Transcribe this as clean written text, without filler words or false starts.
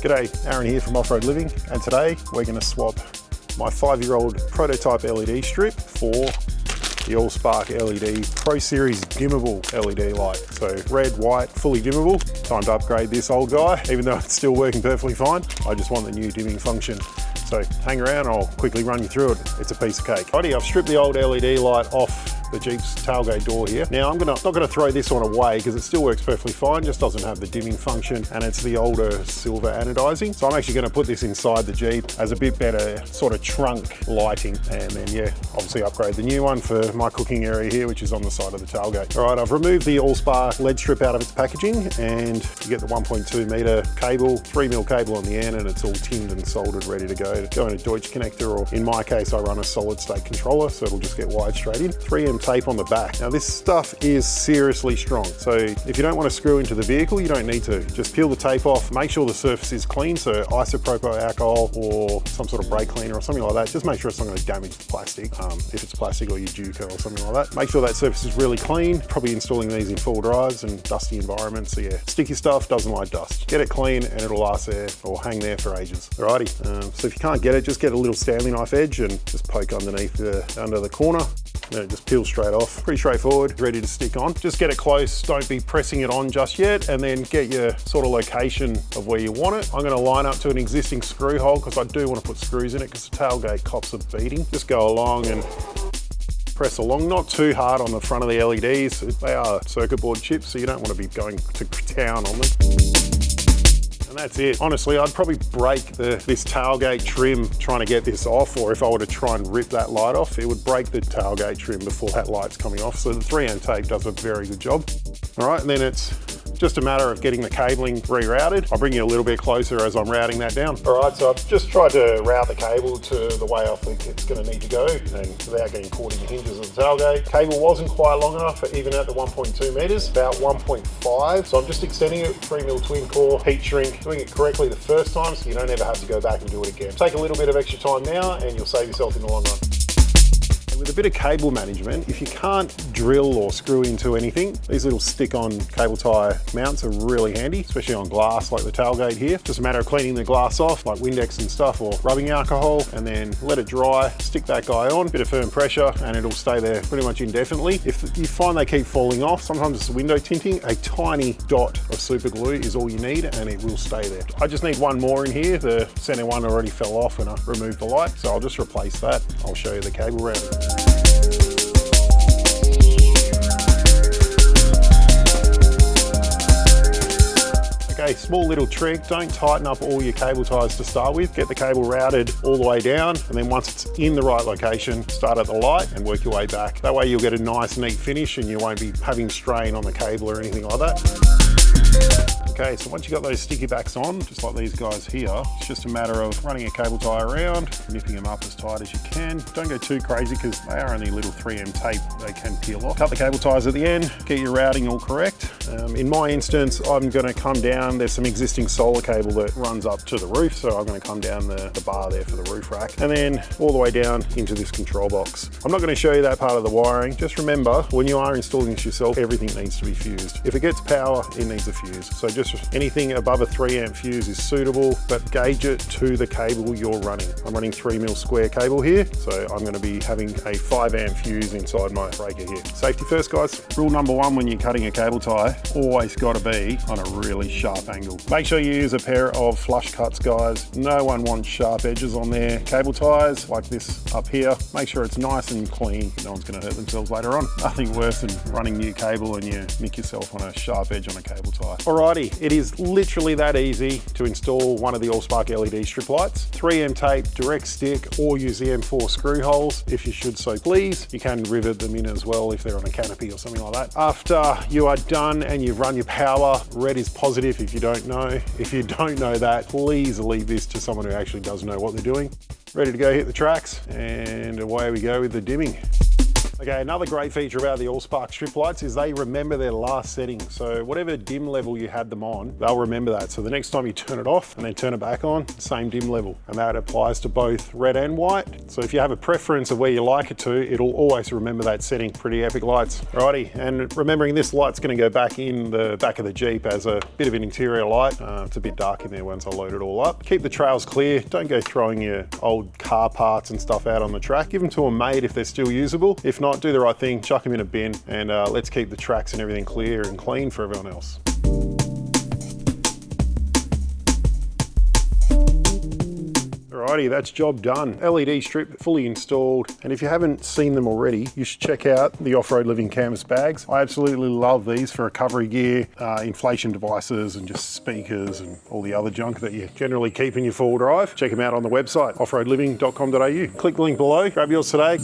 G'day, Aaron here from Off-Road Living, and today we're going to swap my 5-year-old prototype LED strip for the Allspark LED Pro Series dimmable LED light. So red, white, fully dimmable. Time to upgrade this old guy, even though it's still working perfectly fine. I just want the new dimming function. So hang around, I'll quickly run you through it. It's a piece of cake. Alrighty, I've stripped the old LED light off the Jeep's tailgate door here. Now I'm not gonna throw this one away because it still works perfectly fine, just doesn't have the dimming function, and it's the older silver anodizing. So I'm actually gonna put this inside the Jeep as a bit better sort of trunk lighting, and then yeah, obviously upgrade the new one for my cooking area here, which is on the side of the tailgate. All right, I've removed the Allspark LED strip out of its packaging, and you get the 1.2 meter cable, 3mm cable on the end, and it's all tinned and soldered, ready to go in a Deutsch connector, or in my case, I run a solid state controller, so it'll just get wired straight in. 3M tape on the back. Now this stuff is seriously strong, so if you don't want to screw into the vehicle, you don't need to. Just peel the tape off, make sure the surface is clean, so isopropyl alcohol or some sort of brake cleaner or something like that. Just make sure it's not going to damage the plastic, if it's plastic or your Duca or something like that. Make sure that surface is really clean. Probably installing these in full drives and dusty environments, so yeah, sticky stuff doesn't like dust. Get it clean and it'll last there or hang there for ages. Alrighty, so if you can't get it, just get a little Stanley knife edge and just poke underneath under the corner. Then it just peels straight off. Pretty straightforward, ready to stick on. Just get it close, don't be pressing it on just yet, and then get your sort of location of where you want it. I'm gonna line up to an existing screw hole because I do want to put screws in it because the tailgate cops a beating. Just go along and press along, not too hard on the front of the LEDs. They are circuit board chips, so you don't want to be going to town on them. And that's it. Honestly, I'd probably break this tailgate trim trying to get this off, or if I were to try and rip that light off, it would break the tailgate trim before that light's coming off. So the 3M tape does a very good job. All right, and then it's just a matter of getting the cabling rerouted. I'll bring you a little bit closer as I'm routing that down. All right, so I've just tried to route the cable to the way I think it's gonna need to go, and without getting caught in the hinges of the tailgate. Cable wasn't quite long enough, even at the 1.2 meters, about 1.5. So I'm just extending it, 3mm twin core, heat shrink, doing it correctly the first time so you don't ever have to go back and do it again. Take a little bit of extra time now and you'll save yourself in the long run. With a bit of cable management, if you can't drill or screw into anything, these little stick-on cable tie mounts are really handy, especially on glass like the tailgate here. Just a matter of cleaning the glass off, like Windex and stuff, or rubbing alcohol, and then let it dry, stick that guy on, bit of firm pressure, and it'll stay there pretty much indefinitely. If you find they keep falling off, sometimes it's window tinting, a tiny dot of super glue is all you need, and it will stay there. I just need one more in here. The center one already fell off when I removed the light, so I'll just replace that. I'll show you the cable routing. Okay, small little trick, don't tighten up all your cable ties to start with. Get the cable routed all the way down, and then once it's in the right location, start at the light and work your way back. That way you'll get a nice, neat finish and you won't be having strain on the cable or anything like that. Okay, so once you got those sticky backs on, just like these guys here, it's just a matter of running a cable tie around, nipping them up as tight as you can. Don't go too crazy because they are only little 3M tape, they can peel off. Cut the cable ties at the end, get your routing all correct. In my instance, I'm gonna come down, there's some existing solar cable that runs up to the roof, so I'm gonna come down the bar there for the roof rack, and then all the way down into this control box. I'm not gonna show you that part of the wiring. Just remember, when you are installing this yourself, everything needs to be fused. If it gets power, it needs a fuse. So just anything above a 3 amp fuse is suitable, but gauge it to the cable you're running. I'm running 3mm square cable here, so I'm going to be having a 5 amp fuse inside my breaker here. Safety first, guys. Rule number one when you're cutting a cable tie, always got to be on a really sharp angle. Make sure you use a pair of flush cuts, guys. No one wants sharp edges on their cable ties like this up here. Make sure it's nice and clean. No one's going to hurt themselves later on. Nothing worse than running new cable and you nick yourself on a sharp edge on a cable tie. Alrighty, it is literally that easy to install one of the Allspark LED strip lights. 3M tape, direct stick, or use the M4 screw holes if you should so please. You can rivet them in as well if they're on a canopy or something like that. After you are done and you've run your power, red is positive if you don't know. If you don't know that, please leave this to someone who actually does know what they're doing. Ready to go hit the tracks, and away we go with the dimming. Okay, another great feature about the Allspark strip lights is they remember their last setting. So whatever dim level you had them on, they'll remember that. So the next time you turn it off and then turn it back on, same dim level. And that applies to both red and white. So if you have a preference of where you like it to, it'll always remember that setting. Pretty epic lights. Alrighty, and remembering this light's gonna go back in the back of the Jeep as a bit of an interior light. It's a bit dark in there once I load it all up. Keep the trails clear. Don't go throwing your old car parts and stuff out on the track. Give them to a mate if they're still usable. If not, do the right thing, chuck them in a bin, and let's keep the tracks and everything clear and clean for everyone else. Alrighty, that's job done. LED strip fully installed, and if you haven't seen them already, you should check out the Off-Road Living canvas bags. I absolutely love these for recovery gear, inflation devices, and just speakers and all the other junk that you generally keep in your four-wheel drive. Check them out on the website, offroadliving.com.au. Click the link below, grab yours today.